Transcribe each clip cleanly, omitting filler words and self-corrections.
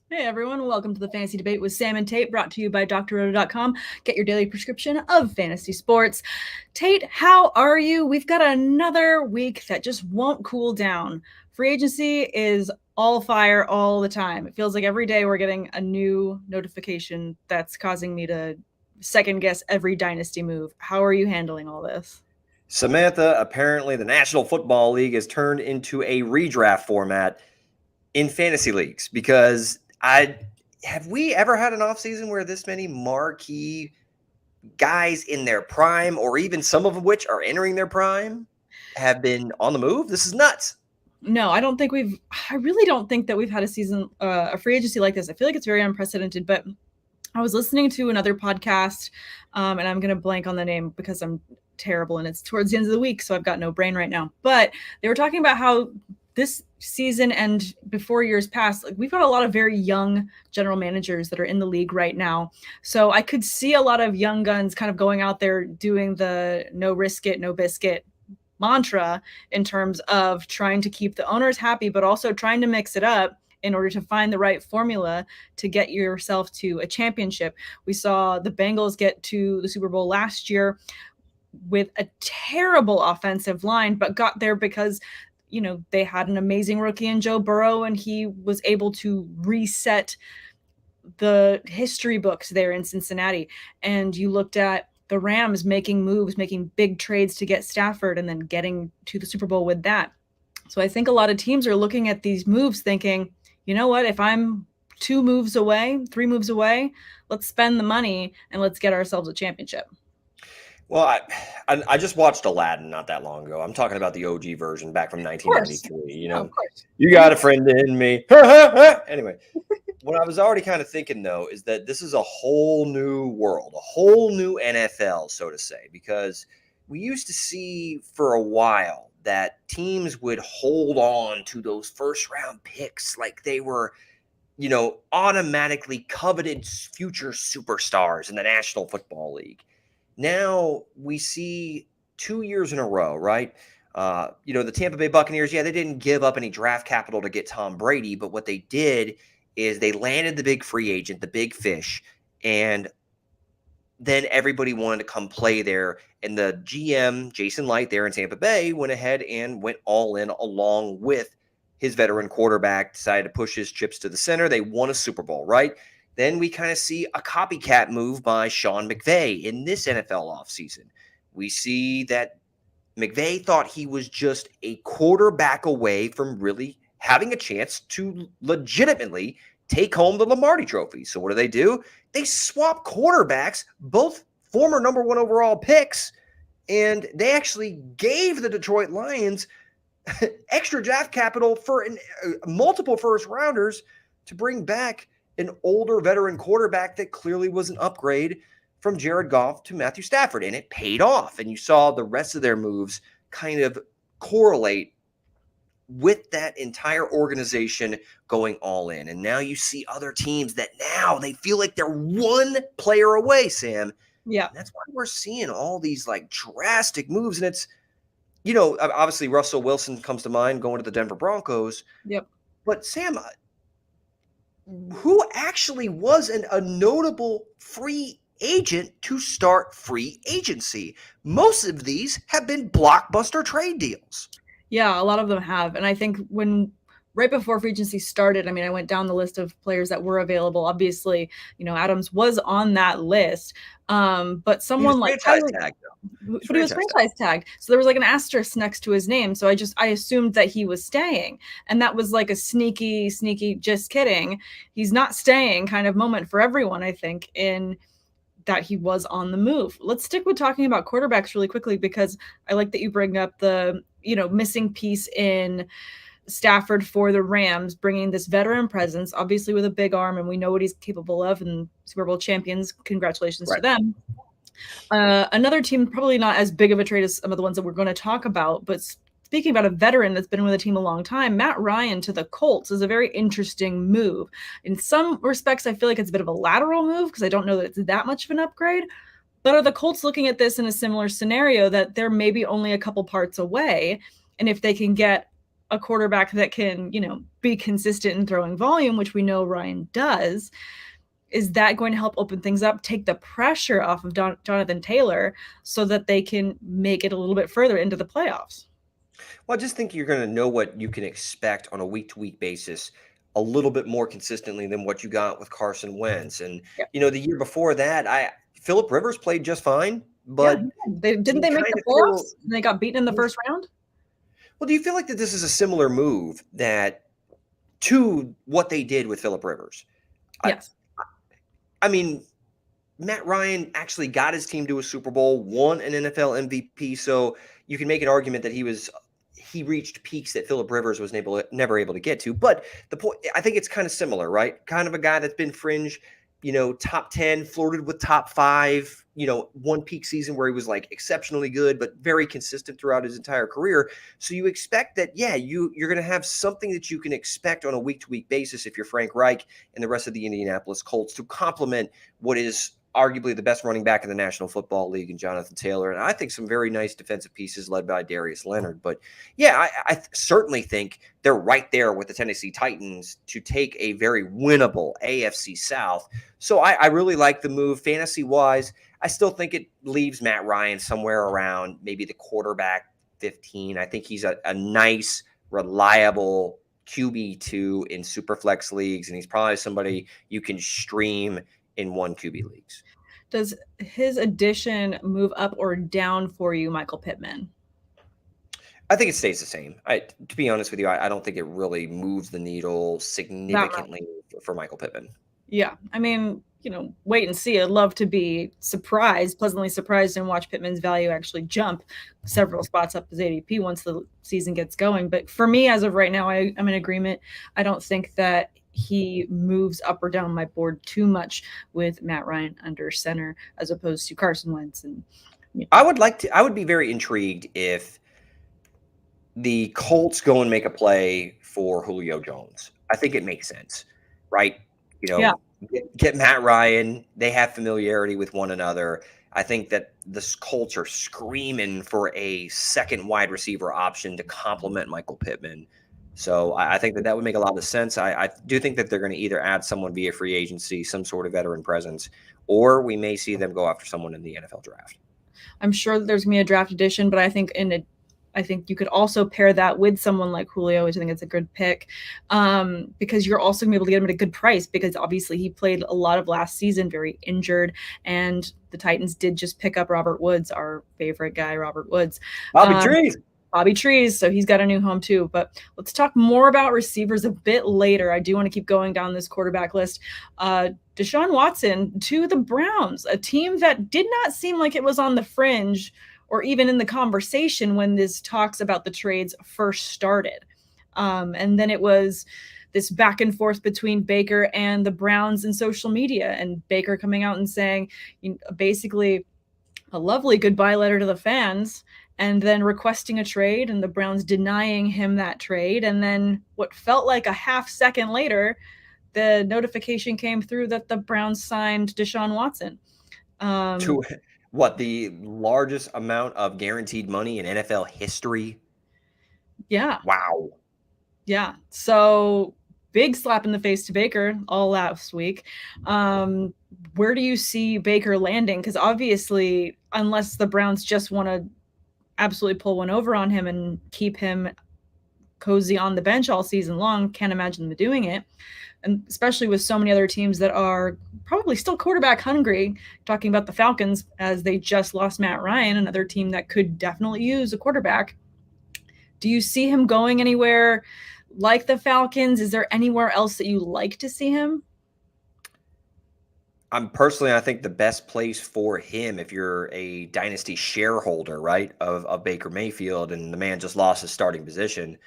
Hey everyone, welcome to the Fantasy Debate with Sam and Tate, brought to you by drroto.com. Get your daily prescription of fantasy sports. Tate, how are you? We've got another week that just won't cool down. Free agency is all fire all the time. It feels like every day we're getting a new notification that's causing me to second guess every dynasty move. How are you handling all this? Samantha, apparently the National Football League has turned into a redraft format in fantasy leagues because I have we ever had an offseason where this many marquee guys in their prime, or even some of which are entering their prime, have been on the move? This is nuts. No, I really don't think that we've had a free agency like this. I feel like it's very unprecedented, but I was listening to another podcast, and I'm going to blank on the name because I'm terrible and it's towards the end of the week, so I've got no brain right now. But they were talking about how this season and before years past, like, we've got a lot of very young general managers that are in the league right now. So I could see a lot of young guns kind of going out there doing the no risk it, no biscuit mantra in terms of trying to keep the owners happy, but also trying to mix it up in order to find the right formula to get yourself to a championship. We saw the Bengals get to the Super Bowl last year with a terrible offensive line, but got there because they had an amazing rookie in Joe Burrow, and he was able to reset the history books there in Cincinnati. And you looked at the Rams making moves, making big trades to get Stafford, and then getting to the Super Bowl with that. So I think a lot of teams are looking at these moves thinking, you know what, if I'm 2 moves away, 3 moves away, let's spend the money and let's get ourselves a championship. Well, I just watched Aladdin not that long ago. I'm talking about the OG version back from 1993. Of course. You got a friend in me. Anyway, what I was already kind of thinking, though, is that this is a whole new world, a whole new NFL, so to say, because we used to see for a while that teams would hold on to those first round picks like they were, automatically coveted future superstars in the National Football League. Now we see 2 years in a row, right? The Tampa Bay Buccaneers, they didn't give up any draft capital to get Tom Brady, but what they did is they landed the big free agent, the big fish, and then everybody wanted to come play there. And the GM, Jason Light, there in Tampa Bay, went ahead and went all in along with his veteran quarterback, decided to push his chips to the center. They won a Super Bowl, right? Then we kind of see a copycat move by Sean McVay in this NFL offseason. We see that McVay thought he was just a quarterback away from really having a chance to legitimately take home the Lombardi Trophy. So what do? They swap quarterbacks, both former number 1 overall picks, and they actually gave the Detroit Lions extra draft capital for multiple first rounders to bring back an older veteran quarterback that clearly was an upgrade from Jared Goff to Matthew Stafford, and it paid off. And you saw the rest of their moves kind of correlate with that entire organization going all in. And now you see other teams that now they feel like they're one player away, Sam. Yeah. And that's why we're seeing all these like drastic moves. And it's, obviously Russell Wilson comes to mind going to the Denver Broncos. Yep. But Sam, who actually was a notable free agent to start free agency? Most of these have been blockbuster trade deals. Yeah, a lot of them have. And I think right before free agency started, I went down the list of players that were available. Obviously, Adams was on that list. But someone like Tyreek, but he was franchise tagged. So there was like an asterisk next to his name. So I assumed that he was staying. And that was like a sneaky, just kidding, he's not staying kind of moment for everyone, I think, in that he was on the move. Let's stick with talking about quarterbacks really quickly, because I like that you bring up the, missing piece in Stafford for the Rams, bringing this veteran presence, obviously with a big arm, and we know what he's capable of, and Super Bowl champions. Congratulations to them. Another team, probably not as big of a trade as some of the ones that we're going to talk about, but speaking about a veteran that's been with the team a long time, Matt Ryan to the Colts is a very interesting move. In some respects, I feel like it's a bit of a lateral move because I don't know that it's that much of an upgrade. But are the Colts looking at this in a similar scenario that they're maybe only a couple parts away? And if they can get a quarterback that can, be consistent in throwing volume, which we know Ryan does, is that going to help open things up, take the pressure off of Jonathan Taylor so that they can make it a little bit further into the playoffs? Well, I just think you're going to know what you can expect on a week-to-week basis a little bit more consistently than what you got with Carson Wentz. And Yeah. the year before that, Philip Rivers played just fine, Yeah, but didn't you they make kind the of feel. playoffs? And they got beaten in the first round? Well, do you feel like that this is a similar move that to what they did with Philip Rivers? I, Yes. I mean, Matt Ryan actually got his team to a Super Bowl, won an NFL MVP, so you can make an argument that he reached peaks that Philip Rivers was never able to get to. But the point, I think it's kind of similar, right? Kind of a guy that's been fringe, top 10, flirted with top 5, one peak season where he was like exceptionally good, but very consistent throughout his entire career. So you expect that, yeah, you're going to have something that you can expect on a week-to-week basis if you're Frank Reich and the rest of the Indianapolis Colts to complement what is arguably the best running back in the National Football League in Jonathan Taylor. And I think some very nice defensive pieces led by Darius Leonard. But yeah, I certainly think they're right there with the Tennessee Titans to take a very winnable AFC South. So I really like the move fantasy-wise. I still think it leaves Matt Ryan somewhere around maybe the quarterback 15. I think he's a nice, reliable QB2 in Superflex leagues, and he's probably somebody you can stream in one QB leagues. Does his addition move up or down for you, Michael Pittman? I think it stays the same. To be honest with you, I don't think it really moves the needle significantly for Michael Pittman. Yeah. I mean, wait and see. I'd love to be pleasantly surprised, and watch Pittman's value actually jump several spots up his ADP once the season gets going. But for me, as of right now, I'm in agreement. I don't think that he moves up or down my board too much with Matt Ryan under center as opposed to Carson Wentz. And I would be very intrigued if the Colts go and make a play for Julio Jones. I think it makes sense, right? Yeah. Get Matt Ryan. They have familiarity with one another. I think that the Colts are screaming for a second wide receiver option to complement Michael Pittman. So I think that would make a lot of sense. I do think that they're going to either add someone via free agency, some sort of veteran presence, or we may see them go after someone in the NFL draft. I'm sure that there's going to be a draft edition, but I think you could also pair that with someone like Julio, which I think is a good pick, because you're also going to be able to get him at a good price, because obviously he played a lot of last season, very injured, and the Titans did just pick up Robert Woods, our favorite guy, Robert Woods. Bobby Trees, so he's got a new home too. But let's talk more about receivers a bit later. I do want to keep going down this quarterback list. Deshaun Watson to the Browns, a team that did not seem like it was on the fringe or even in the conversation when this talks about the trades first started. And then it was this back and forth between Baker and the Browns in social media, and Baker coming out and saying basically a lovely goodbye letter to the fans, and then requesting a trade, and the Browns denying him that trade. And then what felt like a half second later, the notification came through that the Browns signed Deshaun Watson. To what, the largest amount of guaranteed money in NFL history? Yeah. Wow. Yeah. So big slap in the face to Baker all last week. Where do you see Baker landing? Because obviously, unless the Browns just want to absolutely pull one over on him and keep him cozy on the bench all season long, can't imagine them doing it. And especially with so many other teams that are probably still quarterback hungry, talking about the Falcons, as they just lost Matt Ryan, another team that could definitely use a quarterback. Do you see him going anywhere like the Falcons? Is there anywhere else that you like to see him? I think the best place for him, if you're a dynasty shareholder, right, of Baker Mayfield, and the man just lost his starting position,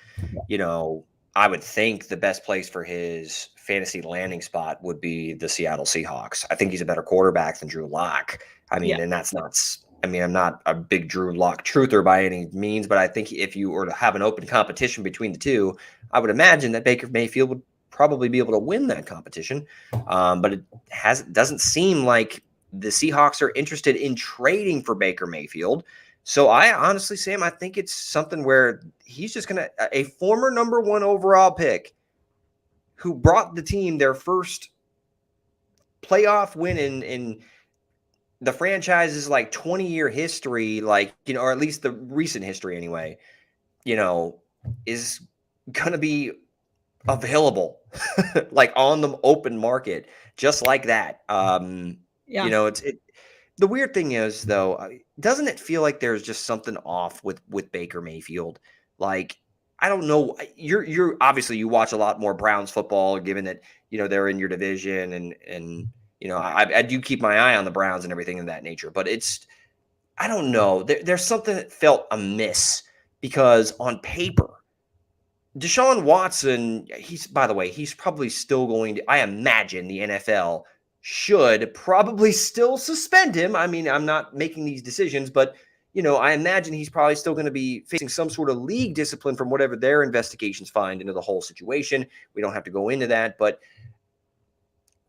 I would think the best place for his fantasy landing spot would be the Seattle Seahawks. I think he's a better quarterback than Drew Lock. And that's not – I'm not a big Drew Lock truther by any means, but I think if you were to have an open competition between the two, I would imagine that Baker Mayfield would probably be able to win that competition. But it doesn't seem like the Seahawks are interested in trading for Baker Mayfield. So I honestly, Sam, I think it's something where he's just going to, a former number 1 overall pick who brought the team their first playoff win in the franchise's like 20-year history, like, or at least the recent history anyway, is going to be available like on the open market just like that. Yeah. The weird thing is though, doesn't it feel like there's just something off with Baker Mayfield? Like, I don't know, you're obviously you watch a lot more Browns football given that they're in your division, and I do keep my eye on the Browns and everything of that nature, but I don't know, there's something that felt amiss because on paper Deshaun Watson, by the way, he's probably still going to, I imagine the NFL should probably still suspend him. I mean, I'm not making these decisions, but, I imagine he's probably still going to be facing some sort of league discipline from whatever their investigations find into the whole situation. We don't have to go into that, but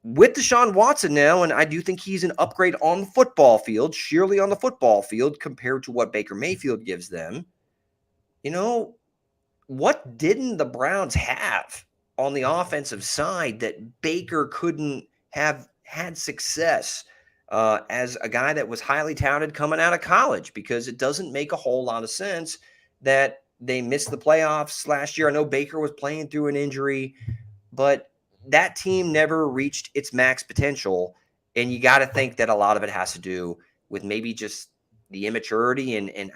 with Deshaun Watson now, and I do think he's an upgrade on the football field, sheerly on the football field compared to what Baker Mayfield gives them, what didn't the Browns have on the offensive side that Baker couldn't have had success as a guy that was highly touted coming out of college? Because it doesn't make a whole lot of sense that they missed the playoffs last year. I know Baker was playing through an injury, but that team never reached its max potential. And you got to think that a lot of it has to do with maybe just the immaturity. And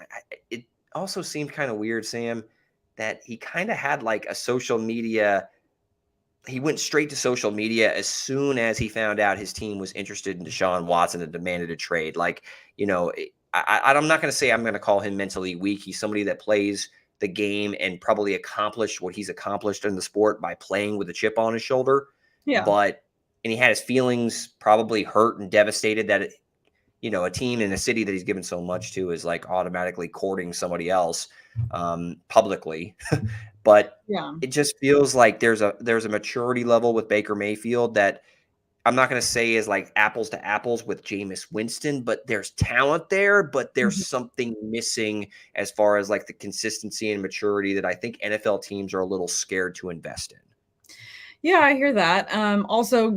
it also seemed kind of weird, Sam, that he kind of had like a social media. He went straight to social media as soon as he found out his team was interested in Deshaun Watson and demanded a trade. Like, I'm not going to say I'm going to call him mentally weak. He's somebody that plays the game and probably accomplished what he's accomplished in the sport by playing with a chip on his shoulder. Yeah. And he had his feelings probably hurt and devastated that, a team in a city that he's given so much to is like automatically courting somebody else publicly. But Yeah. it just feels like there's a maturity level with Baker Mayfield that I'm not going to say is like apples to apples with Jameis Winston, but there's talent there, but there's Mhm. something missing as far as like the consistency and maturity that I think NFL teams are a little scared to invest in. Yeah, I hear that. Also,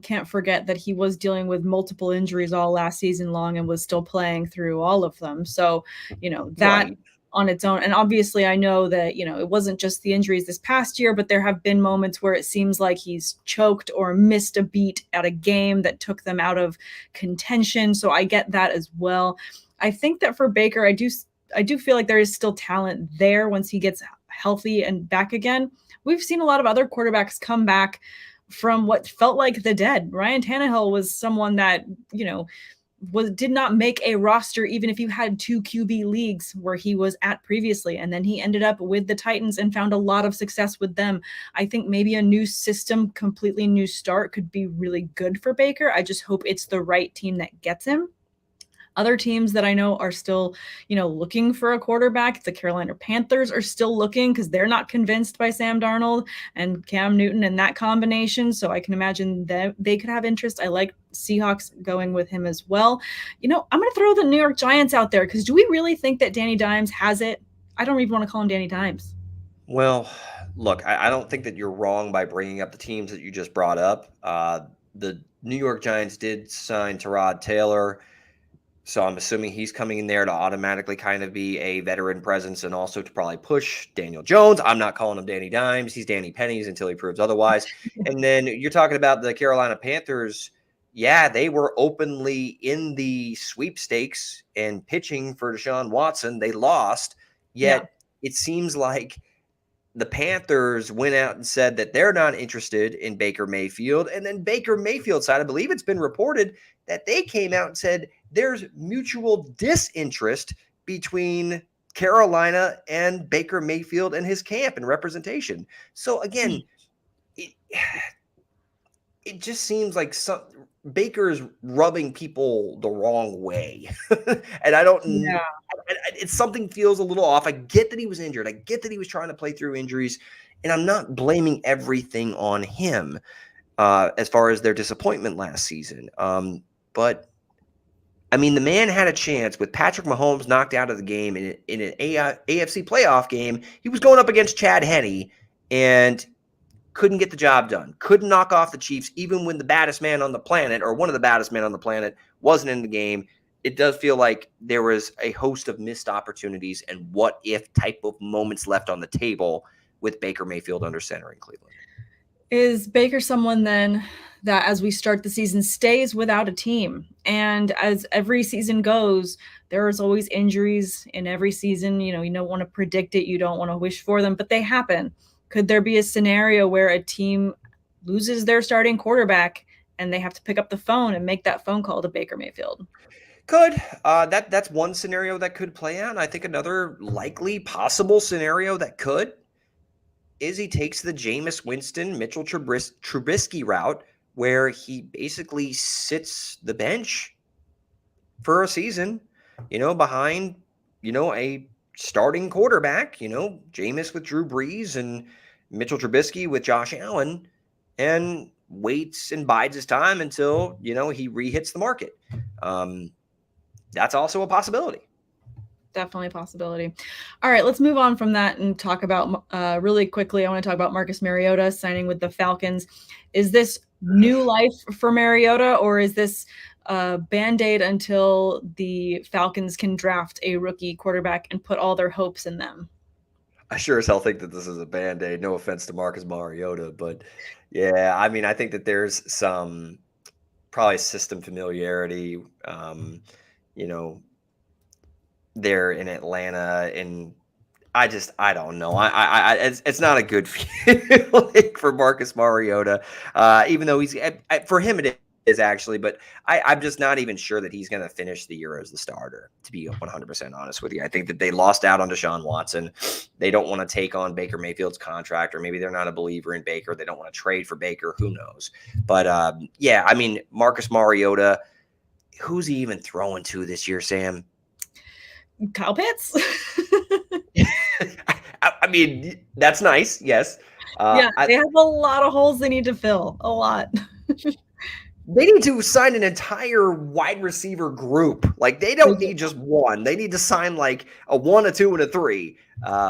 can't forget that he was dealing with multiple injuries all last season long and was still playing through all of them. So, that Right. on its own. And obviously, I know that, it wasn't just the injuries this past year, but there have been moments where it seems like he's choked or missed a beat at a game that took them out of contention. So I get that as well. I think that for Baker, I do feel like there is still talent there once he gets healthy and back again. We've seen a lot of other quarterbacks come back from what felt like the dead. Ryan Tannehill was someone that, did not make a roster even if you had 2 QB leagues where he was at previously, and then he ended up with the Titans and found a lot of success with them. I think maybe a new system, completely new start could be really good for Baker. I just hope it's the right team that gets him. Other teams that I know are still, looking for a quarterback. The Carolina Panthers are still looking because they're not convinced by Sam Darnold and Cam Newton and that combination. So I can imagine that they could have interest. I like Seahawks going with him as well. I'm going to throw the New York Giants out there because do we really think that Danny Dimes has it? I don't even want to call him Danny Dimes. Well, look, I don't think that you're wrong by bringing up the teams that you just brought up. The New York Giants did sign Tyrod Taylor. So I'm assuming he's coming in there to automatically kind of be a veteran presence and also to probably push Daniel Jones. I'm not calling him Danny Dimes. He's Danny Pennies until he proves otherwise. And then you're talking about the Carolina Panthers. Yeah, they were openly in the sweepstakes and pitching for Deshaun Watson. They lost, Yeah. yet it seems like the Panthers went out and said that they're not interested in Baker Mayfield. And then Baker Mayfield's side, I believe it's been reported that they came out and said there's mutual disinterest between Carolina and Baker Mayfield and his camp and representation. So again, it, it just seems like Baker's rubbing people the wrong way. And I don't, Yeah. it's something feels a little off. I get that he was injured. I get that he was trying to play through injuries, and I'm not blaming everything on him as far as their disappointment last season. But I mean, the man had a chance with Patrick Mahomes knocked out of the game in an AFC playoff game. He was going up against Chad Henne and couldn't get the job done. Couldn't knock off the Chiefs, even when the baddest man on the planet, or one of the baddest men on the planet, wasn't in the game. It does feel like there was a host of missed opportunities and what if type of moments left on the table with Baker Mayfield under center in Cleveland. Is Baker someone then that as we start the season stays without a team? And as every season goes, there is always injuries in every season. You don't want to predict it. You don't want to wish for them, but they happen. Could there be a scenario where a team loses their starting quarterback and they have to pick up the phone and make that phone call to Baker Mayfield? Could. That's one scenario that could play out. I think another likely possible scenario that could is he takes the Jameis Winston, Mitchell Trubisky route where he basically sits the bench for a season, behind, a starting quarterback, Jameis with Drew Brees and Mitchell Trubisky with Josh Allen, and waits and bides his time until, he re-hits the market. That's also a possibility. Definitely a possibility. All right, let's move on from that and talk about really quickly. I want to talk about Marcus Mariota signing with the Falcons. Is this new life for Mariota, or is this Band-Aid until the Falcons can draft a rookie quarterback and put all their hopes in them? I sure as hell think that this is a Band-Aid. No offense to Marcus Mariota, but yeah, I mean, I think that there's some probably system familiarity, there in Atlanta, and I don't know. It's not a good feeling for Marcus Mariota, even though for him it is actually, but I'm just not even sure that he's going to finish the year as the starter, to be 100% honest with you. I think that they lost out on Deshaun Watson. They don't want to take on Baker Mayfield's contract, or maybe they're not a believer in Baker. They don't want to trade for Baker. Who knows? But yeah, I mean, Marcus Mariota, who's he even throwing to this year, Sam? Kyle Pitts. I mean, that's nice. Yes. Yeah, they have a lot of holes they need to fill. A lot. They need to sign an entire wide receiver group. Like, they don't need just one. They need to sign like a 1, a 2, and a 3.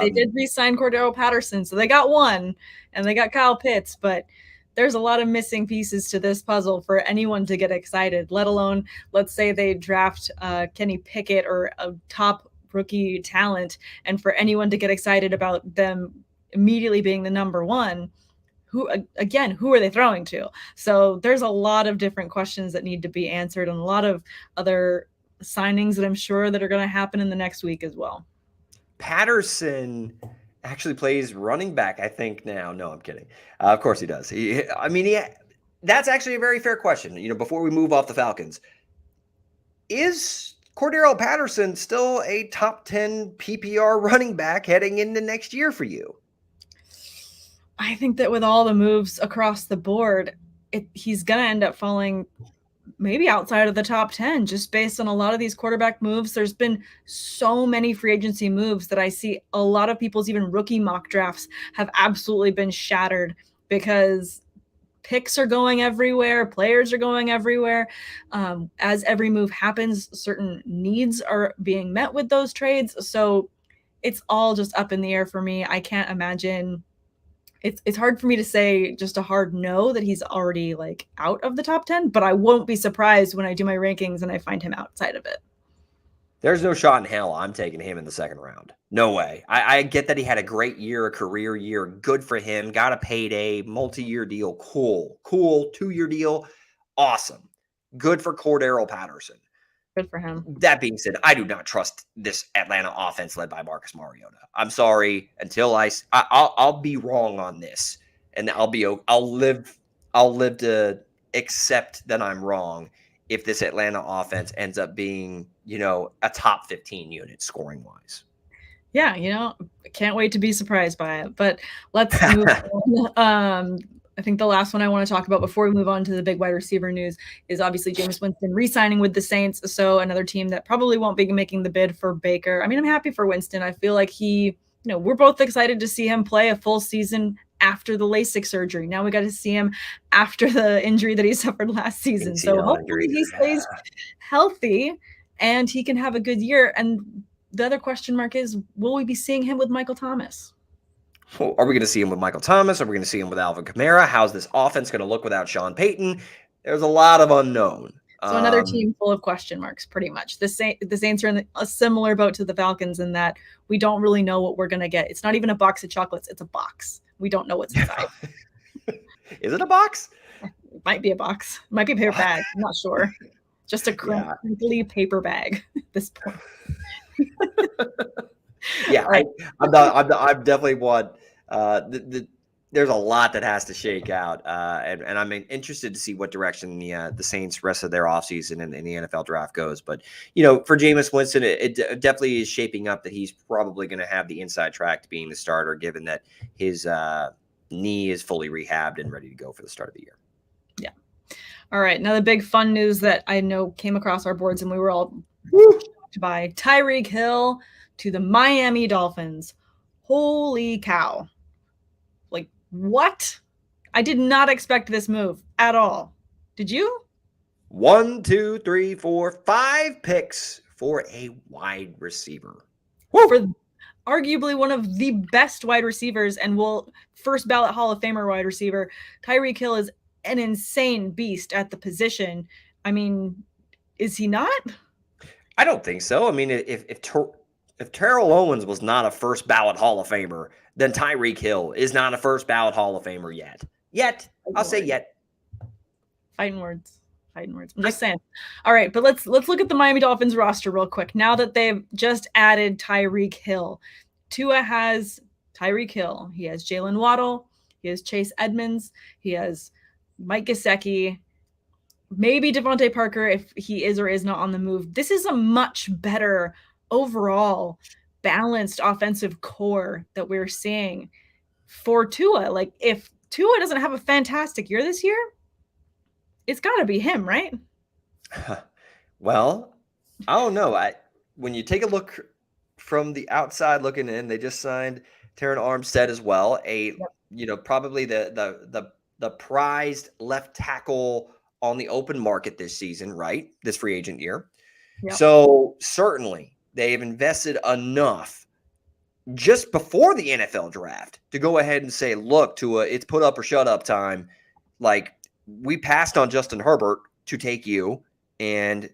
They did re-sign Cordero Patterson, so they got one, and they got Kyle Pitts, but there's a lot of missing pieces to this puzzle for anyone to get excited, let alone, let's say they draft Kenny Pickett or a top rookie talent, and for anyone to get excited about them immediately being the number one. Who are they throwing to? So there's a lot of different questions that need to be answered, and a lot of other signings that I'm sure that are going to happen in the next week as well. Patterson actually plays running back, I think, now. No, I'm kidding. Of course he does. That's actually a very fair question. Before we move off the Falcons, is Cordero Patterson still a top 10 PPR running back heading into next year for you? I think that with all the moves across the board, he's going to end up falling maybe outside of the top 10, just based on a lot of these quarterback moves. There's been so many free agency moves that I see a lot of people's even rookie mock drafts have absolutely been shattered because picks are going everywhere, players are going everywhere. As every move happens, certain needs are being met with those trades. So it's all just up in the air for me. I can't imagine. It's hard for me to say just a hard no that he's already like out of the top 10, but I won't be surprised when I do my rankings and I find him outside of it. There's no shot in hell I'm taking him in the second round. No way. I get that he had a great year, a career year. Good for him. Got a payday, multi-year deal. Cool. 2-year deal. Awesome. Good for Cordero Patterson. Good for him. That being said, I do not trust this Atlanta offense led by Marcus Mariota. I'm sorry. Until I'll be wrong on this, and I'll live to accept that I'm wrong if this Atlanta offense ends up being, a top 15 unit scoring wise. Yeah, I can't wait to be surprised by it. But let's move on. I think the last one I want to talk about before we move on to the big wide receiver news is obviously Jameis Winston re-signing with the Saints. So another team that probably won't be making the bid for Baker. I mean, I'm happy for Winston. I feel like we're both excited to see him play a full season after the LASIK surgery. Now we got to see him after the injury that he suffered last season. So ACL hopefully injury. he stays healthy and he can have a good year. And the other question mark is, will we be seeing him with Michael Thomas? Well, are we going to see him with Michael Thomas? Are we going to see him with Alvin Kamara? How's this offense going to look without Sean Payton? There's a lot of unknown. So another team full of question marks, pretty much. The Saints are in a similar boat to the Falcons in that we don't really know what we're going to get. It's not even a box of chocolates. It's a box. We don't know what's inside. Is it a box? It might be a box. It might be a paper bag. I'm not sure. Just a crinkly paper bag at this point. Yeah, right. I'm definitely one. There's a lot that has to shake out, and I'm interested to see what direction the Saints' rest of their offseason and the NFL draft goes. But for Jameis Winston, it definitely is shaping up that he's probably going to have the inside track to being the starter, given that his knee is fully rehabbed and ready to go for the start of the year. Yeah. All right. Now the big fun news that I know came across our boards and we were all shocked by: Tyreek Hill to the Miami Dolphins. Holy cow. Like, what? I did not expect this move at all. Did you? 1, 2, 3, 4, 5 picks for a wide receiver. Woo! For arguably one of the best wide receivers and first ballot Hall of Famer wide receiver. Tyreek Hill is an insane beast at the position. I mean, is he not? I don't think so. I mean, if Terrell Owens was not a first ballot Hall of Famer, then Tyreek Hill is not a first ballot Hall of Famer yet. I'll say yet. Fighting words. I'm just saying. All right, but let's look at the Miami Dolphins roster real quick. Now that they've just added Tyreek Hill, Tua has Tyreek Hill. He has Jalen Waddle. He has Chase Edmonds. He has Mike Gesicki. Maybe Devontae Parker if he is or is not on the move. This is a much better overall balanced offensive core that we're seeing for Tua. Like, if Tua doesn't have a fantastic year this year, it's got to be him, right? Well, I don't know. When you take a look from the outside looking in, they just signed Terran Armstead as well. Probably the prized left tackle on the open market this season, right? This free agent year. Yep. So certainly they've invested enough just before the NFL draft to go ahead and say, look, Tua, it's put up or shut up time. Like, we passed on Justin Herbert to take you, and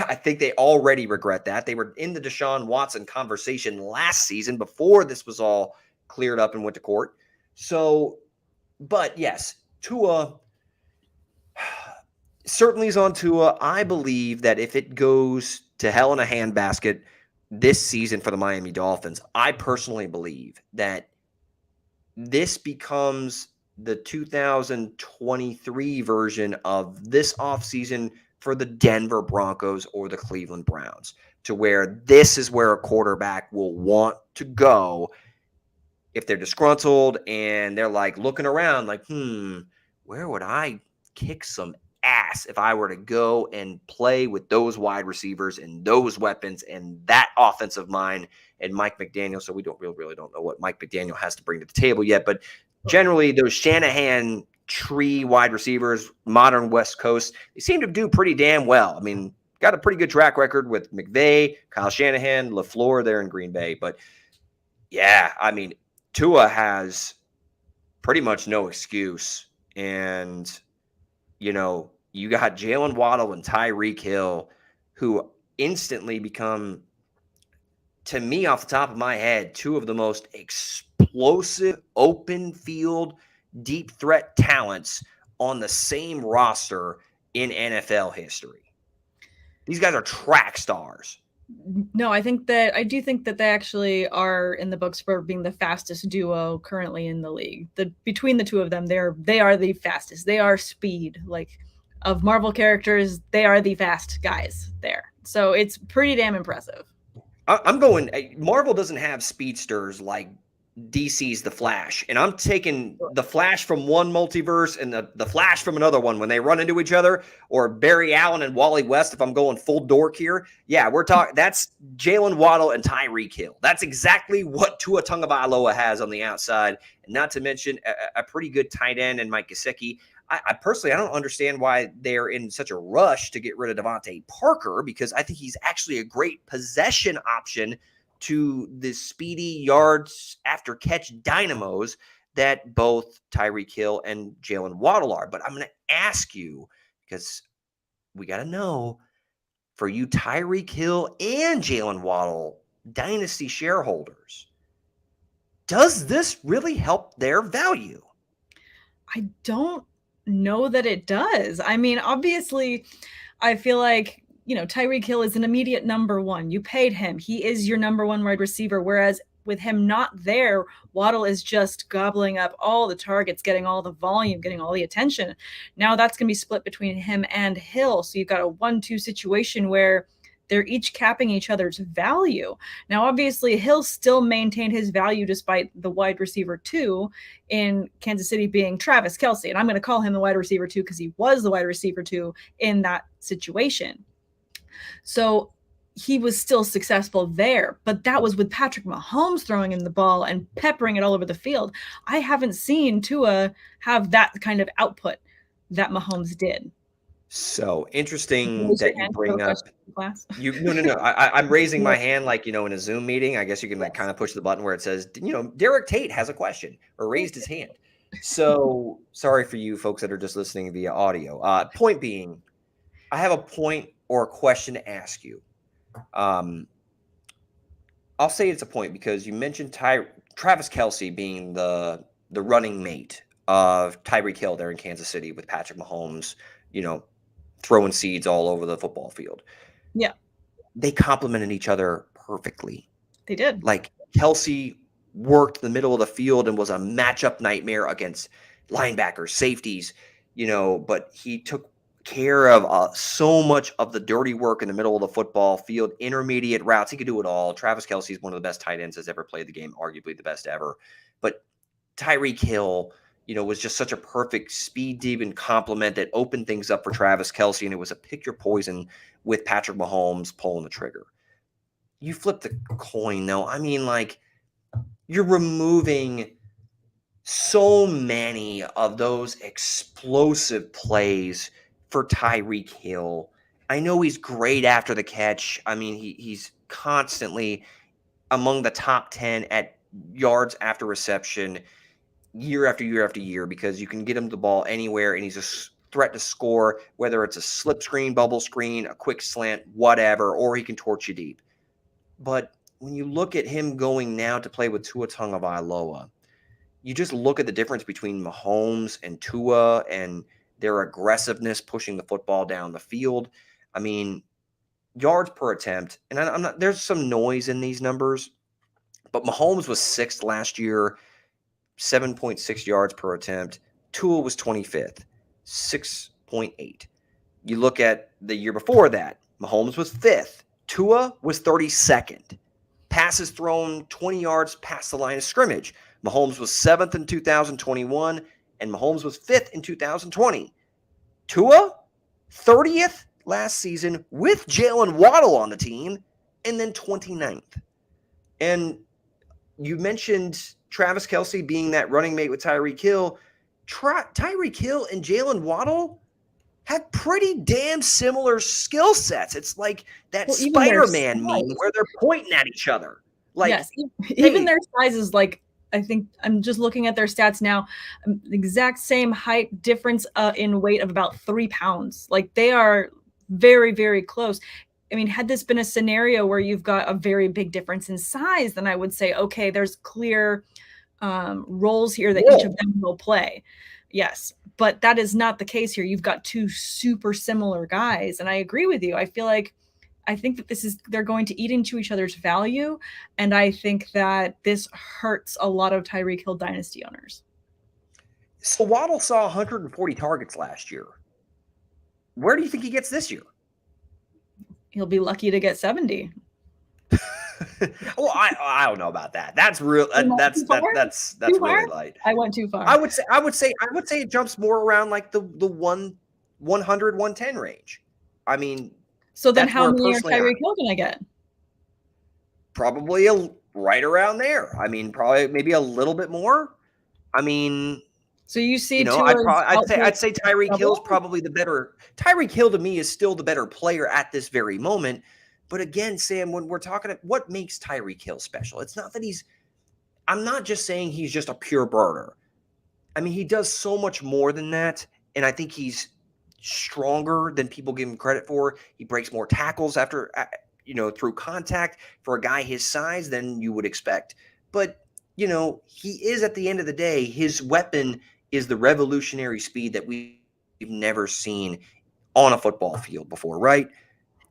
I think they already regret that. They were in the Deshaun Watson conversation last season before this was all cleared up and went to court. So, but yes, Tua certainly is on Tua. I believe that if it goes to hell in a handbasket this season for the Miami Dolphins, I personally believe that this becomes the 2023 version of this offseason for the Denver Broncos or the Cleveland Browns, to where this is where a quarterback will want to go if they're disgruntled and they're like looking around like, where would I kick some ass if I were to go and play with those wide receivers and those weapons and that offensive mind and Mike McDaniel. So we really don't know what Mike McDaniel has to bring to the table yet, but generally those Shanahan tree wide receivers, modern West Coast, they seem to do pretty damn well. I mean, got a pretty good track record with McVay, Kyle Shanahan, LaFleur there in Green Bay. But yeah, I mean, Tua has pretty much no excuse. And, you got Jalen Waddle and Tyreek Hill, who instantly become, to me, off the top of my head, two of the most explosive, open field, deep threat talents on the same roster in NFL history. These guys are track stars. No, I do think that they actually are in the books for being the fastest duo currently in the league. Between the two of them, they are the fastest. They are speed. Like, of Marvel characters, they are the fast guys there. So it's pretty damn impressive. I'm going, Marvel doesn't have speedsters like DC's The Flash, and I'm taking the Flash from one multiverse and the Flash from another one when they run into each other, or Barry Allen and Wally West. If I'm going full dork here, yeah, we're talking. That's Jalen Waddle and Tyreek Hill. That's exactly what Tua Tagovailoa has on the outside, and not to mention a pretty good tight end in Mike Gesicki. I personally, I don't understand why they're in such a rush to get rid of Devontae Parker, because I think he's actually a great possession option to the speedy yards after catch dynamos that both Tyreek Hill and Jalen Waddle are. But I'm going to ask you, because we got to know, for you Tyreek Hill and Jalen Waddle dynasty shareholders, does this really help their value? I don't know that it does. I mean, obviously, I feel like, Tyreek Hill is an immediate number one. You paid him. He is your number one wide receiver. Whereas with him not there, Waddle is just gobbling up all the targets, getting all the volume, getting all the attention. Now that's going to be split between him and Hill. So you've got a 1-2 situation where they're each capping each other's value. Now, obviously, Hill still maintained his value despite the wide receiver 2 in Kansas City being Travis Kelce. And I'm going to call him the wide receiver 2 because he was the wide receiver 2 in that situation. So he was still successful there, but that was with Patrick Mahomes throwing in the ball and peppering it all over the field. I haven't seen Tua have that kind of output that Mahomes did. So interesting that you bring up. No. I'm raising my hand like, in a Zoom meeting. I guess you can like kind of push the button where it says, Derek Tate has a question or raised his hand. So sorry for you folks that are just listening via audio. Point being, I have a point or a question to ask you. I'll say it's a point because you mentioned Travis Kelce being the running mate of Tyreek Hill there in Kansas City with Patrick Mahomes, throwing seeds all over the football field. Yeah. They complemented each other perfectly. They did. Like Kelce worked the middle of the field and was a matchup nightmare against linebackers, safeties, but he took care of so much of the dirty work in the middle of the football field, intermediate routes. He could do it all. Travis Kelce is one of the best tight ends that's ever played the game, arguably the best ever. But Tyreek Hill, was just such a perfect speed-demon complement that opened things up for Travis Kelce, and it was a pick your poison with Patrick Mahomes pulling the trigger. You flip the coin, though. I mean, like, you're removing so many of those explosive plays for Tyreek Hill. I know he's great after the catch. I mean, he's constantly among the top 10 at yards after reception year after year after year because you can get him the ball anywhere, and he's a threat to score, whether it's a slip screen, bubble screen, a quick slant, whatever, or he can torch you deep. But when you look at him going now to play with Tua Tagovailoa, you just look at the difference between Mahomes and Tua and their aggressiveness pushing the football down the field. I mean, yards per attempt, and I'm not. There's some noise in these numbers, but Mahomes was 6th last year, 7.6 yards per attempt. Tua was 25th, 6.8. You look at the year before that, Mahomes was 5th. Tua was 32nd. Passes thrown 20 yards past the line of scrimmage. Mahomes was 7th in 2021, and Mahomes was 5th in 2020. Tua, 30th last season with Jalen Waddle on the team, and then 29th. And you mentioned Travis Kelce being that running mate with Tyreek Hill. Tyreek Hill and Jalen Waddle have pretty damn similar skill sets. It's like that Spider-Man meme where they're pointing at each other. Like, yes, even their size is like, I think I'm just looking at their stats now, exact same height difference in weight of about 3 pounds. Like they are very, very close. I mean, had this been a scenario where you've got a very big difference in size, then I would say, okay, there's clear roles here that each of them will play. Yes, but that is not the case here. You've got two super similar guys, and I agree with you. I think that they're going to eat into each other's value, and I think that this hurts a lot of Tyreek Hill dynasty owners. So Waddle saw 140 targets last year. Where do you think he gets this year? He'll be lucky to get 70. Well, I don't know about that. That's real. Too far? That's Too far? really light. I went too far. I would say it jumps more around like the 100 110 range. I mean, So then that's how where many are personally Tyreek Hill gonna get? probably right around there. I mean, probably maybe a little bit more. I mean, So you see you know, I'd Tua's probably output I'd say Tyreek Hill's double? probably the better. Tyreek Hill to me is still the better player at this very moment. But again, Sam, when we're talking about what makes Tyreek Hill special, it's not that I'm not just saying he's just a pure burner. I mean, he does so much more than that. And I think he's stronger than people give him credit for. He breaks more tackles through contact for a guy his size than you would expect. But, he is at the end of the day, his weapon is the revolutionary speed that we've never seen on a football field before, right?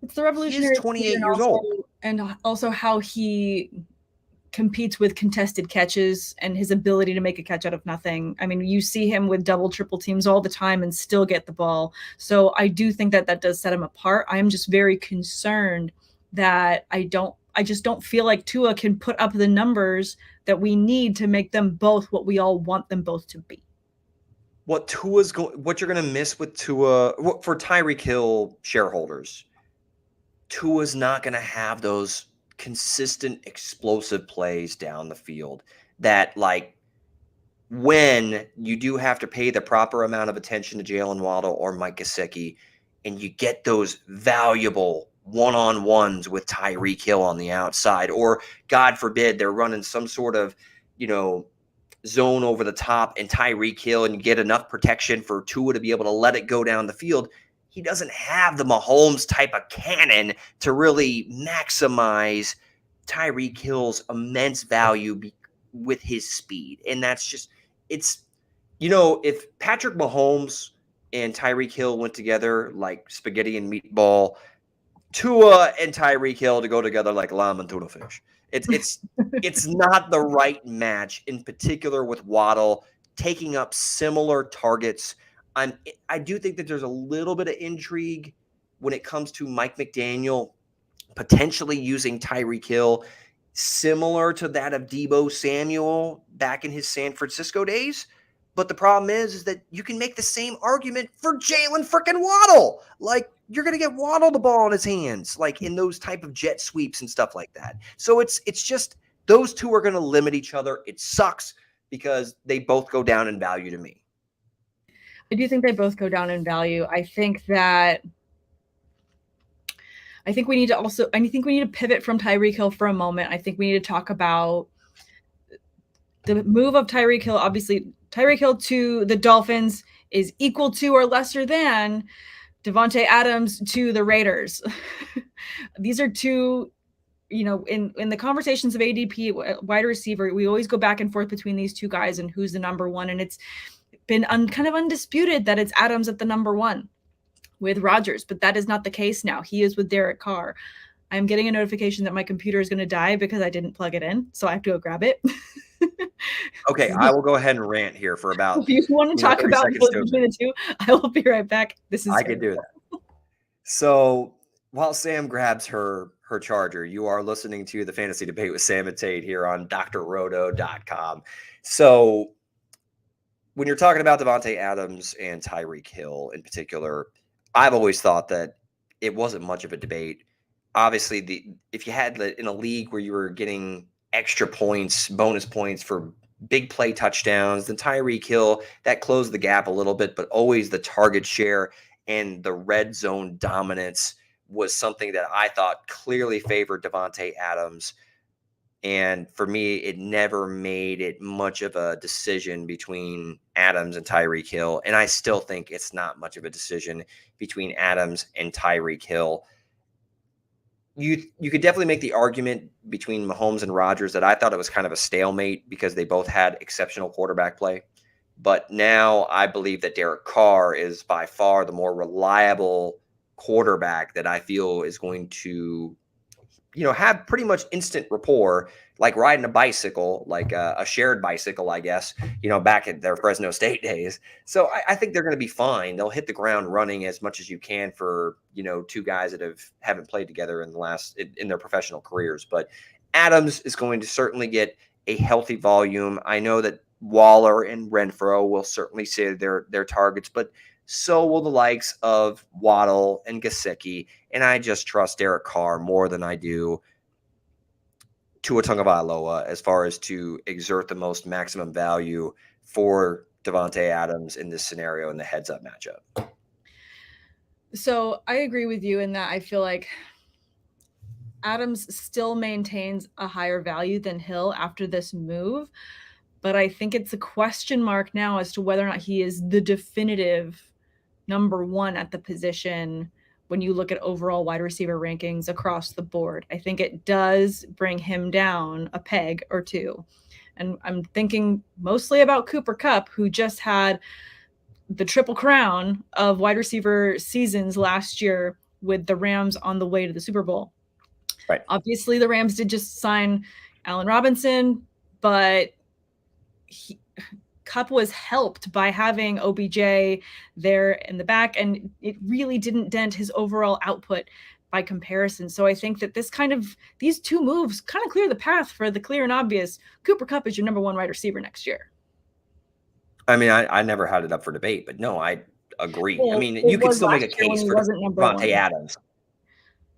It's the He is revolutionary speed 28 years old. and also how he competes with contested catches and his ability to make a catch out of nothing. I mean, you see him with double, triple teams all the time and still get the ball. So I do think that does set him apart. I'm just very concerned that I just don't feel like Tua can put up the numbers that we need to make them both what we all want them both to be. What you're going to miss with Tua for Tyreek Hill shareholders, Tua's not going to have those consistent explosive plays down the field that, like, when you do have to pay the proper amount of attention to Jalen Waddle or Mike Gesicki, and you get those valuable one-on-ones with Tyreek Hill on the outside, or God forbid they're running some sort of, zone over the top and Tyreek Hill, and you get enough protection for Tua to be able to let it go down the field. He doesn't have the Mahomes type of cannon to really maximize Tyreek Hill's immense value with his speed. And that's just, if Patrick Mahomes and Tyreek Hill went together like spaghetti and meatball, Tua and Tyreek Hill to go together like lamb and tuna fish. It's not the right match, in particular with Waddle taking up similar targets. I do think that there's a little bit of intrigue when it comes to Mike McDaniel potentially using Tyreek Hill, similar to that of Deebo Samuel back in his San Francisco days. But the problem is that you can make the same argument for Jalen freaking Waddle. Like, you're going to get Waddle the ball in his hands, like in those type of jet sweeps and stuff like that. So it's just those two are going to limit each other. It sucks because they both go down in value to me. I do think they both go down in value. I think we need to pivot from Tyreek Hill for a moment. I think we need to talk about the move of Tyreek Hill. Obviously, Tyreek Hill to the Dolphins is equal to or lesser than Davante Adams to the Raiders. These are two, in the conversations of ADP, wide receiver, we always go back and forth between these two guys and who's the number one. And it's been kind of undisputed that it's Adams at the number one with Rodgers, but that is not the case now. He is with Derek Carr. I'm getting a notification that my computer is going to die because I didn't plug it in, so I have to go grab it. Okay, I will go ahead and rant here for about. If you want to talk 30 about seconds between the two, I will be right back. I could do that. So while Sam grabs her charger, you are listening to the Fantasy Debate with Sam and Tate here on drroto.com. So when you're talking about Davante Adams and Tyreek Hill in particular, I've always thought that it wasn't much of a debate. Obviously, if you had in a league where you were getting extra points, bonus points for big play touchdowns, then Tyreek Hill, that closed the gap a little bit, but always the target share and the red zone dominance was something that I thought clearly favored Davante Adams. And for me, it never made it much of a decision between Adams and Tyreek Hill. And I still think it's not much of a decision between Adams and Tyreek Hill. You could definitely make the argument between Mahomes and Rodgers that I thought it was kind of a stalemate because they both had exceptional quarterback play. But now I believe that Derek Carr is by far the more reliable quarterback that I feel is going to have pretty much instant rapport, like riding a bicycle, like a shared bicycle, I guess, back at their Fresno State days. So I think they're going to be fine. They'll hit the ground running as much as you can for, two guys that haven't played together in their professional careers. But Adams is going to certainly get a healthy volume. I know that Waller and Renfro will certainly say their targets, but so will the likes of Waddle and Gesicki. And I just trust Derek Carr more than I do Tua Tagovailoa as far as to exert the most maximum value for Davante Adams in this scenario in the heads-up matchup. So I agree with you in that I feel like Adams still maintains a higher value than Hill after this move, but I think it's a question mark now as to whether or not he is the definitive number one at the position when you look at overall wide receiver rankings across the board. I think it does bring him down a peg or two. And I'm thinking mostly about Cooper Kupp, who just had the triple crown of wide receiver seasons last year with the Rams on the way to the Super Bowl. Right. Obviously, the Rams did just sign Allen Robinson, but Kupp was helped by having OBJ there in the back, and it really didn't dent his overall output by comparison. So I think that these two moves kind of clear the path for the clear and obvious Cooper Kupp is your number one wide receiver next year. I mean, I never had it up for debate, but no, I agree. Well, I mean, you could still make a case for Davante Adams.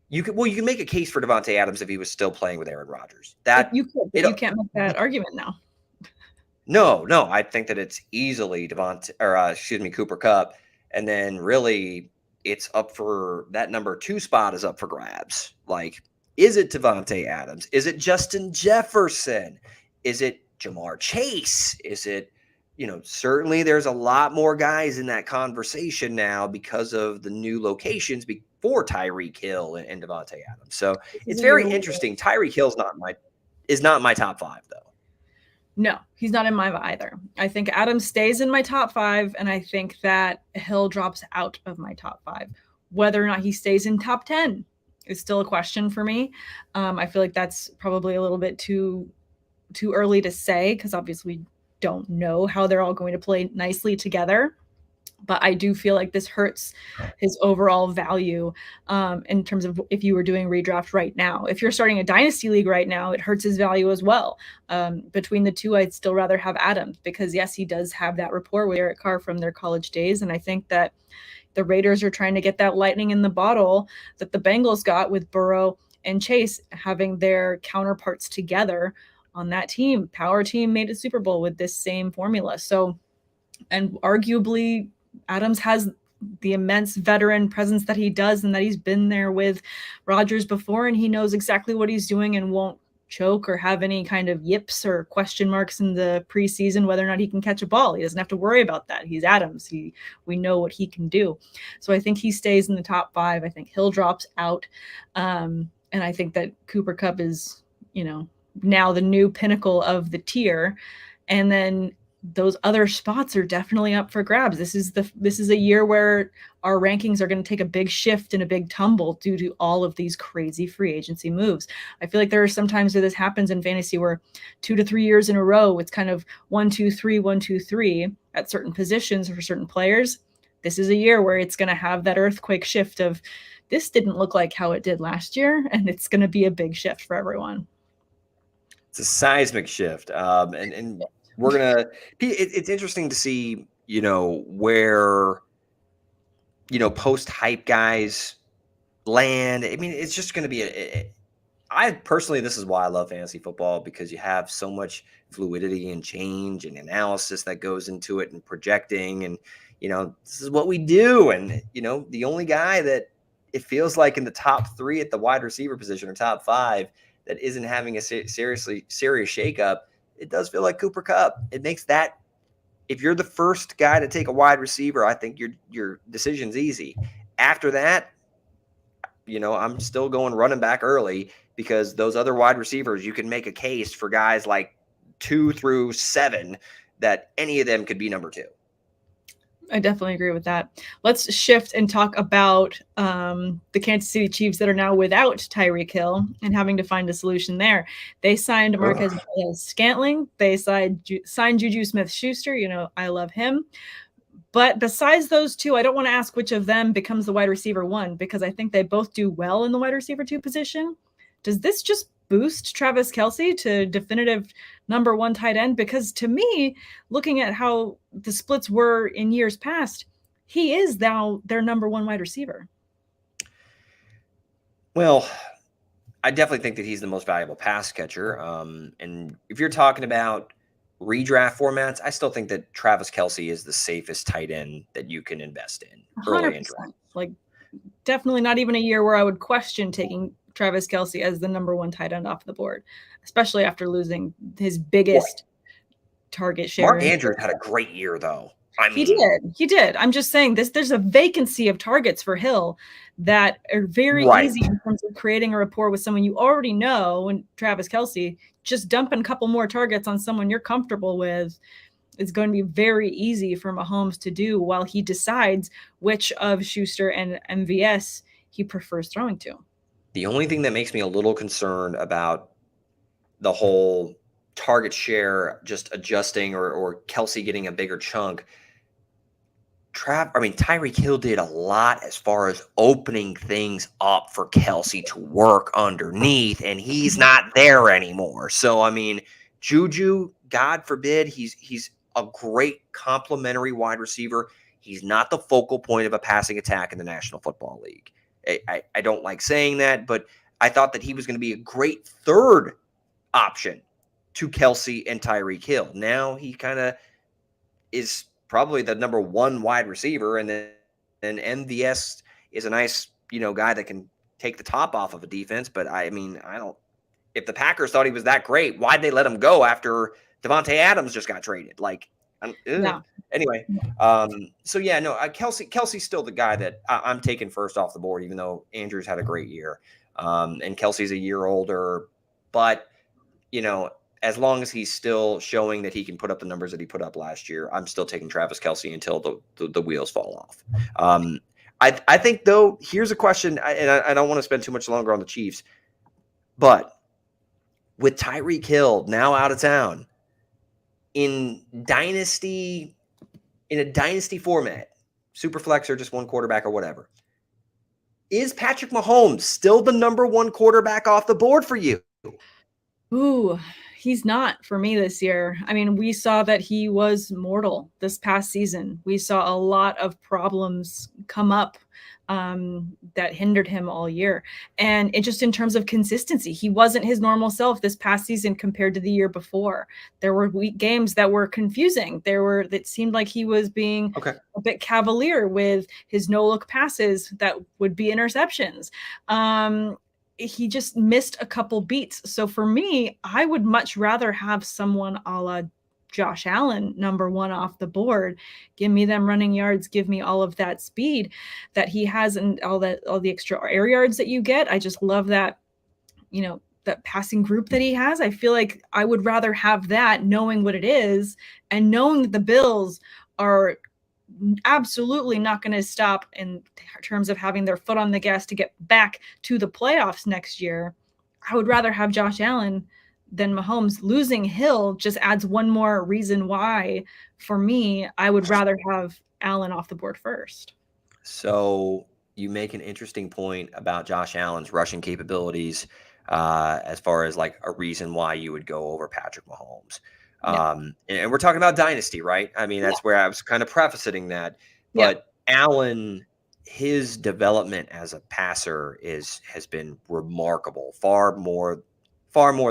You can make a case for Davante Adams if he was still playing with Aaron Rodgers. That you could, but you can't make that argument now. No, I think that it's easily Cooper Kupp, and then really it's up for that number 2 spot is up for grabs. Like, is it Davante Adams? Is it Justin Jefferson? Is it Jamar Chase? Is it, certainly there's a lot more guys in that conversation now because of the new locations before Tyreek Hill and Davante Adams. So it's very interesting. Tyreek Hill is not my top 5 though. No, he's not in my either. I think Adams stays in my top 5, and I think that Hill drops out of my top 5. Whether or not he stays in top 10 is still a question for me. I feel like that's probably a little bit too early to say because obviously we don't know how they're all going to play nicely together. But I do feel like this hurts his overall value in terms of if you were doing redraft right now. If you're starting a dynasty league right now, it hurts his value as well. Between the two, I'd still rather have Adams because, yes, he does have that rapport with Derek Carr from their college days. And I think that the Raiders are trying to get that lightning in the bottle that the Bengals got with Burrow and Chase having their counterparts together on that team. Power team made a Super Bowl with this same formula. So, and arguably, Adams has the immense veteran presence that he does and that he's been there with Rodgers before, and he knows exactly what he's doing and won't choke or have any kind of yips or question marks in the preseason whether or not he can catch a ball. He doesn't have to worry about that. He's Adams. We know what he can do. So I think he stays in the top 5. I think Hill drops out. And I think that Cooper Kupp is, now the new pinnacle of the tier. And then those other spots are definitely up for grabs. This is a year where our rankings are going to take a big shift and a big tumble due to all of these crazy free agency moves. I feel like there are some times where this happens in fantasy where 2 to 3 years in a row, it's kind of 1, 2, 3, 1, 2, 3 at certain positions for certain players. This is a year where it's going to have that earthquake shift of this didn't look like how it did last year, and it's going to be a big shift for everyone. It's a seismic shift. And we're going to – it's interesting to see, where, post-hype guys land. I mean, it's just going to be this is why I love fantasy football because you have so much fluidity and change and analysis that goes into it and projecting. And, this is what we do. And, the only guy that it feels like in the top 3 at the wide receiver position or top 5 that isn't having a serious shakeup, it does feel like Cooper Kupp. It makes that, if you're the first guy to take a wide receiver, I think your decision's easy. After that, I'm still going running back early because those other wide receivers, you can make a case for guys like 2 through 7 that any of them could be number 2. I definitely agree with that. Let's shift and talk about the Kansas City Chiefs that are now without Tyreek Hill and having to find a solution there. They signed Marquez Scantling. They signed Juju Smith-Schuster. I love him. But besides those two, I don't want to ask which of them becomes the wide receiver 1 because I think they both do well in the wide receiver 2 position. Does this just boost Travis Kelce to definitive number one tight end? Because to me, looking at how the splits were in years past, he is now their number one wide receiver. Well, I definitely think that he's the most valuable pass catcher. And if you're talking about redraft formats, I still think that Travis Kelce is the safest tight end that you can invest in early in 100%. draft. Like, definitely not even a year where I would question taking Travis Kelce as the number one tight end off the board, especially after losing his biggest target share. Mark Andrews had a great year, though. I mean, He did. I'm just saying there's a vacancy of targets for Hill that are very right. easy in terms of creating a rapport with someone you already know. And Travis Kelce, just dumping a couple more targets on someone you're comfortable with is going to be very easy for Mahomes to do while he decides which of Schuster and MVS he prefers throwing to. The only thing that makes me a little concerned about the whole target share just adjusting or Kelce getting a bigger chunk. Tyreek Hill did a lot as far as opening things up for Kelce to work underneath, and he's not there anymore. So, I mean, Juju, God forbid, he's a great complementary wide receiver. He's not the focal point of a passing attack in the National Football League. I don't like saying that, but I thought that he was going to be a great third option to Kelce and Tyreek Hill. Now he kind of is probably the number one wide receiver, and then MVS is a nice, guy that can take the top off of a defense. But I mean, I don't. If the Packers thought he was that great, why'd they let him go after Devontae Adams just got traded? Like, Yeah. Anyway, so yeah, no, Kelce's still the guy that I'm taking first off the board, even though Andrews had a great year, and Kelce's a year older, but as long as he's still showing that he can put up the numbers that he put up last year, I'm still taking Travis Kelce until the wheels fall off. I think, though, here's a question, and I don't want to spend too much longer on the Chiefs, but with Tyreek Hill now out of town, in a dynasty format, super flex or just one quarterback or whatever, is Patrick Mahomes still the number one quarterback off the board for you? Ooh, he's not for me this year. I mean, we saw that he was mortal this past season. We saw a lot of problems come up that hindered him all year. And it just in terms of consistency, he wasn't his normal self this past season compared to the year before. There were weak games that were confusing. That seemed like he was being a bit cavalier with his no-look passes that would be interceptions. He just missed a couple beats. So for me, I would much rather have someone a la Josh Allen, number one off the board. Give me them running yards, give me all of that speed that he has and all the extra air yards that you get. I just love that, that passing group that he has. I feel like I would rather have that, knowing what it is and knowing that the Bills are absolutely not going to stop in terms of having their foot on the gas to get back to the playoffs next year. I would rather have Josh Allen than Mahomes. Losing Hill just adds one more reason why, for me, I would rather have Allen off the board first. So you make an interesting point about Josh Allen's rushing capabilities as far as like a reason why you would go over Patrick Mahomes. And we're talking about dynasty, right? I mean, that's where I was kind of prefacing that. But Allen, his development as a passer has been remarkable, far more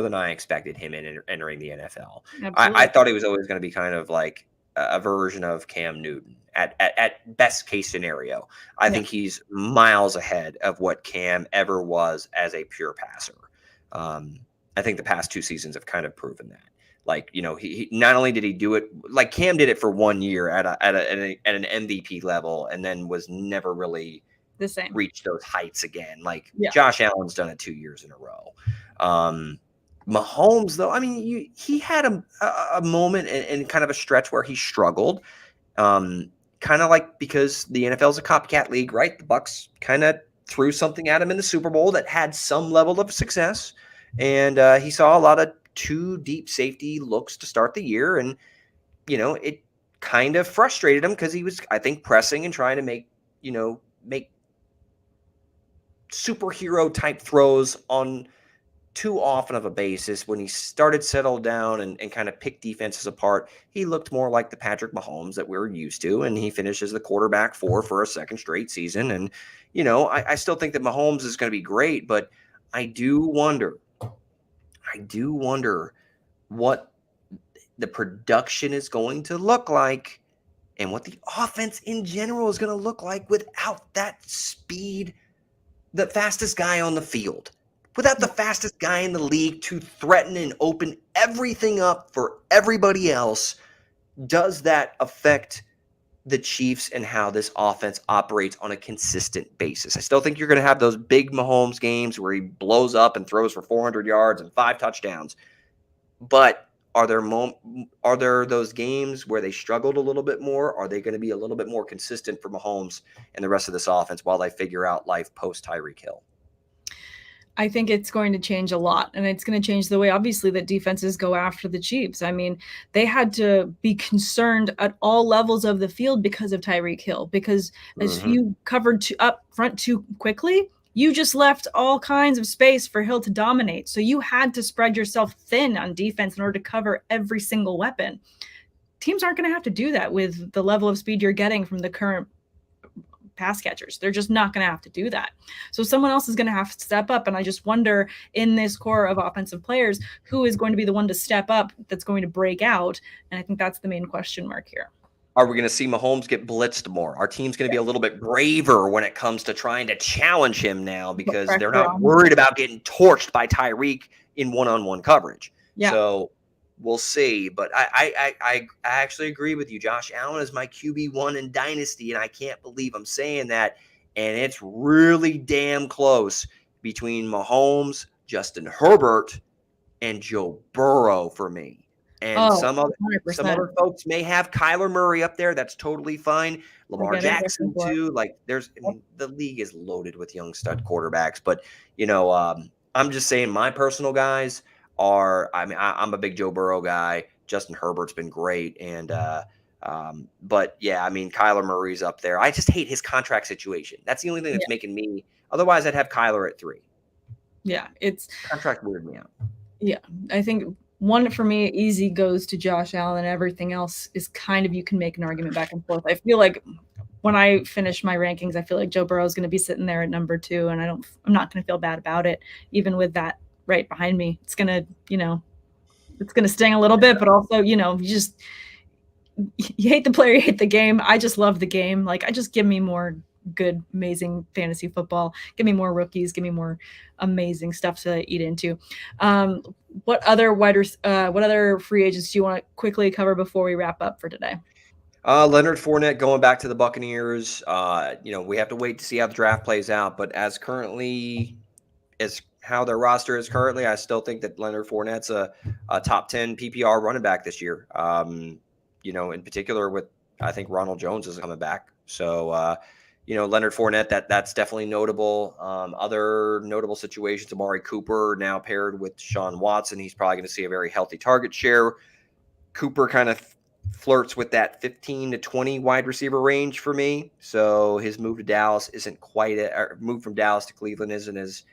than I expected him entering the NFL. I thought he was always going to be kind of like a version of Cam Newton at best case scenario. I think he's miles ahead of what Cam ever was as a pure passer. I think the past 2 seasons have kind of proven that. Like, he not only did he do it like Cam did it for 1 year at an MVP level, and then was never really the same, reached those heights again. Like Josh Allen's done it 2 years in a row. Mahomes, though, I mean, he had a moment and kind of a stretch where he struggled, kind of like because the NFL is a copycat league, right? The Bucs kind of threw something at him in the Super Bowl that had some level of success, and he saw a lot of 2 deep safety looks to start the year, and it kind of frustrated him because he was, I think, pressing and trying to make superhero type throws on too often of a basis. When he started settled down and kind of picked defenses apart, he looked more like the Patrick Mahomes that we're used to, and he finishes the quarterback for a second straight season. And, I still think that Mahomes is going to be great, but I do wonder what the production is going to look like and what the offense in general is going to look like without that speed, the fastest guy on the field, without the fastest guy in the league to threaten and open everything up for everybody else. Does that affect the Chiefs and how this offense operates on a consistent basis? I still think you're going to have those big Mahomes games where he blows up and throws for 400 yards and 5 touchdowns. But are there those games where they struggled a little bit more? Are they going to be a little bit more consistent for Mahomes and the rest of this offense while they figure out life post Tyreek Hill? I think it's going to change a lot, and it's going to change the way, obviously, that defenses go after the Chiefs. I mean, they had to be concerned at all levels of the field because of Tyreek Hill, because as you covered up front too quickly, you just left all kinds of space for Hill to dominate. So you had to spread yourself thin on defense in order to cover every single weapon. Teams aren't going to have to do that with the level of speed you're getting from the current pass catchers. They're just not going to have to do that. So someone else is going to have to step up. And I just wonder, in this core of offensive players, who is going to be the one to step up that's going to break out? And I think that's the main question mark here. Are we going to see Mahomes get blitzed more? Our team's going to be a little bit braver when it comes to trying to challenge him now because they're not worried about getting torched by Tyreek in one-on-one coverage. Yeah. So we'll see. But I actually agree with you. Josh Allen is my QB1 in Dynasty, and I can't believe I'm saying that. And it's really damn close between Mahomes, Justin Herbert, and Joe Burrow for me. And some other folks may have Kyler Murray up there. That's totally fine. Lamar Jackson too. Like the league is loaded with young stud quarterbacks. But I'm just saying my personal guys are. I mean, I'm a big Joe Burrow guy. Justin Herbert's been great, and but yeah, I mean, Kyler Murray's up there. I just hate his contract situation. That's the only thing that's making me. Otherwise, I'd have Kyler at 3. Yeah, it's contract weirded me out. Yeah, I think. One for me, easy goes to Josh Allen, and everything else is kind of, you can make an argument back and forth. I feel like when I finish my rankings, I feel like Joe Burrow is going to be sitting there at number 2, and I'm not going to feel bad about it, even with that right behind me. It's going to, it's going to sting a little bit, but also, you hate the player, you hate the game. I just love the game. Like, I just give me more good, amazing fantasy football. Give me more rookies. Give me more amazing stuff to eat into. What other free agents do you want to quickly cover before we wrap up for today? Leonard Fournette going back to the Buccaneers. We have to wait to see how the draft plays out. But as how their roster is currently, I still think that Leonard Fournette's a top 10 PPR running back this year. In particular with, I think Ronald Jones is coming back. So, Leonard Fournette, that's definitely notable. Other notable situations, Amari Cooper now paired with Deshaun Watson. He's probably going to see a very healthy target share. Cooper kind of flirts with that 15 to 20 wide receiver range for me. So his move to Dallas isn't move from Dallas to Cleveland isn't as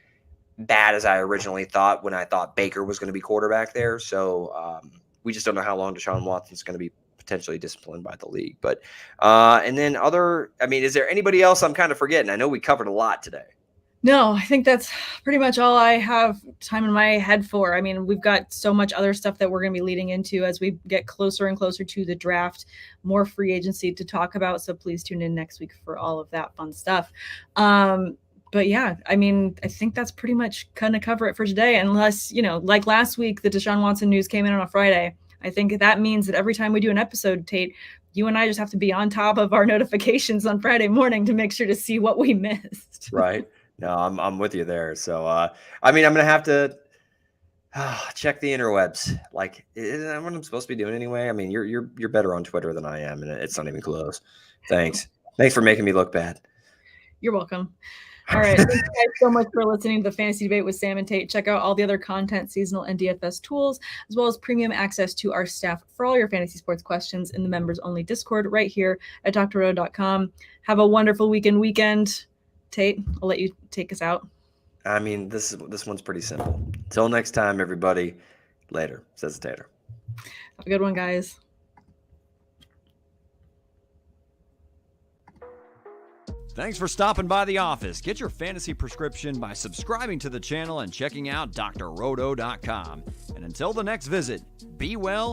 bad as I originally thought when I thought Baker was going to be quarterback there. So we just don't know how long Deshaun Watson's going to be potentially disciplined by the league. But and then is there anybody else I'm kind of forgetting? I know we covered a lot today. No, I think that's pretty much all I have time in my head for. I mean, we've got so much other stuff that we're going to be leading into as we get closer and closer to the draft, more free agency to talk about. So please tune in next week for all of that fun stuff. But yeah, I mean, I think that's pretty much going to cover it for today. Unless, like last week, the Deshaun Watson news came in on a Friday. I think that means that every time we do an episode, Tate, you and I just have to be on top of our notifications on Friday morning to make sure to see what we missed. Right. No, I'm with you there. So, I'm going to have to check the interwebs. Like, isn't that what I'm supposed to be doing anyway? I mean, you're better on Twitter than I am, and it's not even close. Thanks for making me look bad. You're welcome. All right. Thank you guys so much for listening to the Fantasy Debate with Sam and Tate. Check out all the other content, seasonal and DFS tools, as well as premium access to our staff for all your fantasy sports questions in the members-only Discord right here at drrow.com. Have a wonderful weekend. Tate, I'll let you take us out. I mean, this one's pretty simple. Till next time, everybody. Later, says the Tater. Have a good one, guys. Thanks for stopping by the office. Get your fantasy prescription by subscribing to the channel and checking out drroto.com. And until the next visit, be well,